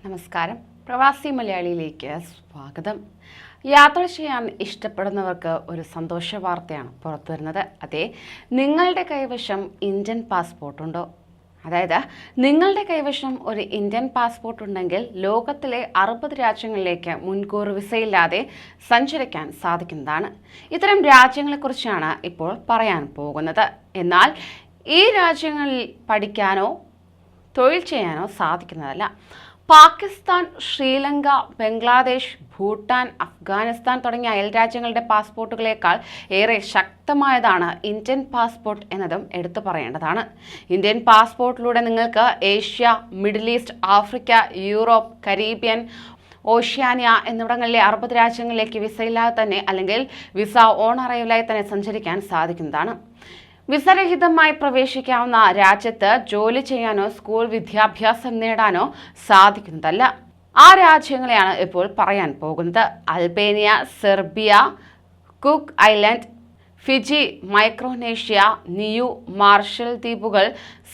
നമസ്കാരം. പ്രവാസി മലയാളിയിലേക്ക് സ്വാഗതം. യാത്ര ചെയ്യാൻ ഇഷ്ടപ്പെടുന്നവർക്ക് ഒരു സന്തോഷ വാർത്തയാണ് പുറത്തു വരുന്നത്. അതെ, നിങ്ങളുടെ കൈവശം ഇന്ത്യൻ പാസ്പോർട്ടുണ്ടോ? അതായത് നിങ്ങളുടെ കൈവശം ഒരു ഇന്ത്യൻ പാസ്പോർട്ട് ഉണ്ടെങ്കിൽ ലോകത്തിലെ 60 രാജ്യങ്ങളിലേക്ക് മുൻകൂർ വിസയില്ലാതെ സഞ്ചരിക്കാൻ സാധിക്കുന്നതാണ്. ഇത്തരം രാജ്യങ്ങളെക്കുറിച്ചാണ് ഇപ്പോൾ പറയാൻ പോകുന്നത്. എന്നാൽ ഈ രാജ്യങ്ങളിൽ പഠിക്കാനോ തൊഴിൽ ചെയ്യാനോ സാധിക്കുന്നതല്ല. പാകിസ്ഥാൻ, ശ്രീലങ്ക, ബംഗ്ലാദേശ്, ഭൂട്ടാൻ, അഫ്ഗാനിസ്ഥാൻ തുടങ്ങിയ അയൽ രാജ്യങ്ങളുടെ പാസ്പോർട്ടുകളേക്കാൾ ഏറെ ശക്തമായതാണ് ഇന്ത്യൻ പാസ്പോർട്ട് എന്നതും എടുത്തു പറയേണ്ടതാണ്. ഇന്ത്യൻ പാസ്പോർട്ടിലൂടെ നിങ്ങൾക്ക് Asia, middle east, Africa, Europe, Caribbean, Oceania എന്നിവിടങ്ങളിലെ 60 രാജ്യങ്ങളിലേക്ക് വിസയില്ലാതെ തന്നെ അല്ലെങ്കിൽ വിസ ഓൺ അറൈവലായി തന്നെ സഞ്ചരിക്കാൻ സാധിക്കുന്നതാണ്. വിസരഹിതമായി പ്രവേശിക്കാവുന്ന രാജ്യത്ത് ജോലി ചെയ്യാനോ സ്കൂൾ വിദ്യാഭ്യാസം നേടാനോ സാധിക്കുന്നതല്ല. ആ രാജ്യങ്ങളെയാണ് ഇപ്പോൾ പറയാൻ പോകുന്നത്. Albania, Serbia, Cook Island, Fiji, Micronesia, Niue, Marshall ദ്വീപുകൾ,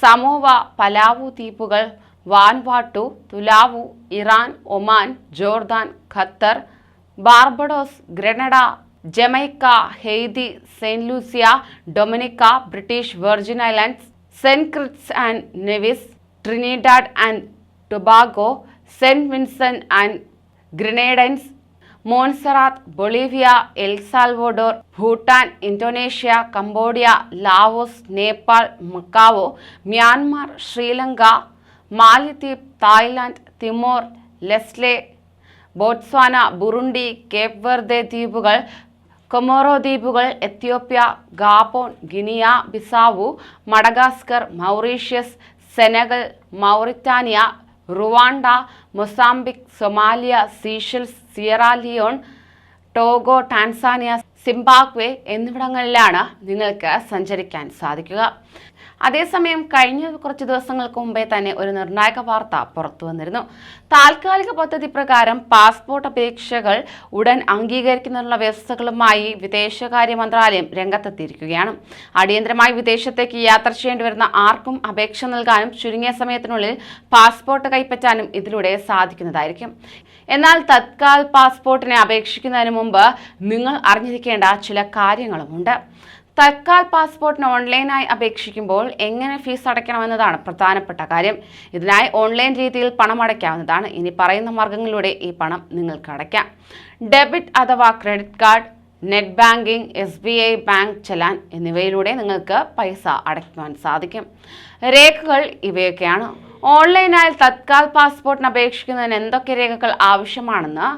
സമോവ, പലാവു ദ്വീപുകൾ, Vanuatu, Tuvalu, Iran, Oman, Jordan, Qatar, Barbados, Grenada, Jamaica, Haiti, Saint Lucia, Dominica, British Virgin Islands, Saint Kitts and Nevis, Trinidad and Tobago, Saint Vincent and Grenadines, Montserrat, Bolivia, El Salvador, Bhutan, Indonesia, Cambodia, Laos, Nepal, Macau, Myanmar, Sri Lanka, മാലിദ്വീപ്, Thailand, Timor Leste, Botswana, Burundi, Cape Verde ദ്വീപുകൾ, Comoro ദ്വീപുകൾ, Ethiopia, Gabon, Guinea ബിസാവു, Madagascar, Mauritius, Senegal, Mauritania, Rwanda, Mozambique, Somalia, Seychelles, Sierra Leone, Togo, Tanzania, Zimbabwe എന്നിവിടങ്ങളിലാണ് നിങ്ങൾക്ക് സഞ്ചരിക്കാൻ സാധിക്കുക. അതേസമയം കഴിഞ്ഞ കുറച്ച് ദിവസങ്ങൾക്ക് മുമ്പേ തന്നെ ഒരു നിർണായക വാർത്ത പുറത്തു വന്നിരുന്നു. താൽക്കാലിക പദ്ധതി പ്രകാരം പാസ്പോർട്ട് അപേക്ഷകൾ ഉടൻ അംഗീകരിക്കുന്നതിനുള്ള വ്യവസ്ഥകളുമായി വിദേശകാര്യ മന്ത്രാലയം രംഗത്തെത്തിയിരിക്കുകയാണ്. അടിയന്തരമായി വിദേശത്തേക്ക് യാത്ര ചെയ്യേണ്ടി വരുന്ന ആർക്കും അപേക്ഷ നൽകാനും ചുരുങ്ങിയ സമയത്തിനുള്ളിൽ പാസ്പോർട്ട് കൈപ്പറ്റാനും ഇതിലൂടെ സാധിക്കുന്നതായിരിക്കും. എന്നാൽ തത്കാൽ പാസ്പോർട്ടിനെ അപേക്ഷിക്കുന്നതിന് മുമ്പ് നിങ്ങൾ അറിഞ്ഞിരിക്കേണ്ട ചില കാര്യങ്ങളുമുണ്ട്. തത്കാൽ പാസ്പോർട്ടിന് ഓൺലൈനായി അപേക്ഷിക്കുമ്പോൾ എങ്ങനെ ഫീസ് അടയ്ക്കണമെന്നതാണ് പ്രധാനപ്പെട്ട കാര്യം. ഇതിനായി ഓൺലൈൻ രീതിയിൽ പണം അടയ്ക്കാവുന്നതാണ്. ഇനി പറയുന്ന മാർഗങ്ങളിലൂടെ ഈ പണം നിങ്ങൾക്ക് അടയ്ക്കാം. ഡെബിറ്റ് അഥവാ credit card, net banking, SBI bank challan എന്നിവയിലൂടെ നിങ്ങൾക്ക് പൈസ അടയ്ക്കുവാൻ സാധിക്കും. രേഖകൾ ഇവയൊക്കെയാണ്. ഓൺലൈനായി തത്കാൽ പാസ്പോർട്ടിന് അപേക്ഷിക്കുന്നതിന് എന്തൊക്കെ രേഖകൾ ആവശ്യമാണെന്ന്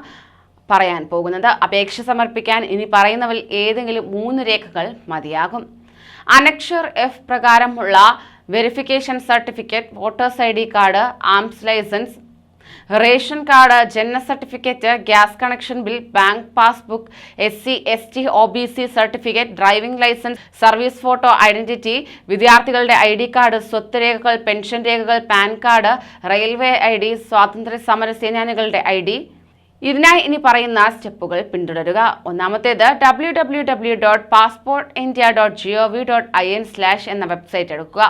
പറയാൻ പോകുന്നത്. അപേക്ഷ സമർപ്പിക്കാൻ ഇനി പറയുന്നവരിൽ ഏതെങ്കിലും 3 രേഖകൾ മതിയാകും. അനക്ഷർ F പ്രകാരമുള്ള verification certificate, voters ID card, arms licence, ration card, ജനന certificate, gas connection bill, bank passbook, SC ST OBC certificate, driving licence, service photo identity, വിദ്യാർത്ഥികളുടെ ID കാർഡ്, സ്വത്ത് രേഖകൾ, പെൻഷൻ രേഖകൾ, പാൻ കാർഡ്, റെയിൽവേ ID, സ്വാതന്ത്ര്യ സമര സേനാനികളുടെ ID. ഇതിനായി ഇനി പറയുന്ന സ്റ്റെപ്പുകൾ പിന്തുടരുക. ഒന്നാമത്തേത് www.passportindia.gov.in/ എന്ന വെബ്സൈറ്റ് എടുക്കുക.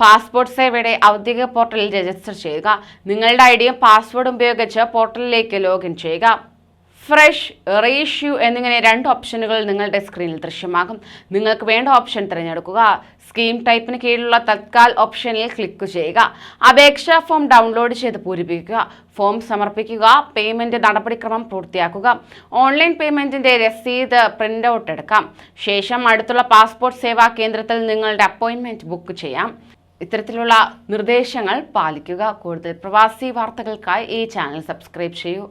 പാസ്പോർട്ട് സേവയുടെ ഔദ്യോഗിക പോർട്ടലിൽ രജിസ്റ്റർ ചെയ്യുക. നിങ്ങളുടെ ഐഡിയും പാസ്വേഡും ഉപയോഗിച്ച് പോർട്ടലിലേക്ക് ലോഗിൻ ചെയ്യുക. ഫ്രഷ്, റീഇഷ്യൂ എന്നിങ്ങനെ 2 ഓപ്ഷനുകൾ നിങ്ങളുടെ സ്ക്രീനിൽ ദൃശ്യമാകും. നിങ്ങൾക്ക് വേണ്ട ഓപ്ഷൻ തിരഞ്ഞെടുക്കുക. സ്കീം ടൈപ്പിന് കീഴിലുള്ള തത്കാൽ ഓപ്ഷനിൽ ക്ലിക്ക് ചെയ്യുക. അപേക്ഷാ ഫോം ഡൗൺലോഡ് ചെയ്ത് പൂരിപ്പിക്കുക. ഫോം സമർപ്പിക്കുക. പേയ്മെന്റ് നടപടിക്രമം പൂർത്തിയാക്കുക. ഓൺലൈൻ പേയ്മെന്റിന്റെ രസീത് പ്രിന്റ് ഔട്ട് എടുക്കാം. ശേഷം അടുത്തുള്ള പാസ്പോർട്ട് സേവാ കേന്ദ്രത്തിൽ നിങ്ങളുടെ അപ്പോയിന്റ്മെന്റ് ബുക്ക് ചെയ്യാം. ഇത്തരത്തിലുള്ള നിർദ്ദേശങ്ങൾ പാലിക്കുക. കൂടുതൽ പ്രവാസി വാർത്തകൾക്കായി ഈ ചാനൽ സബ്സ്ക്രൈബ് ചെയ്യൂ.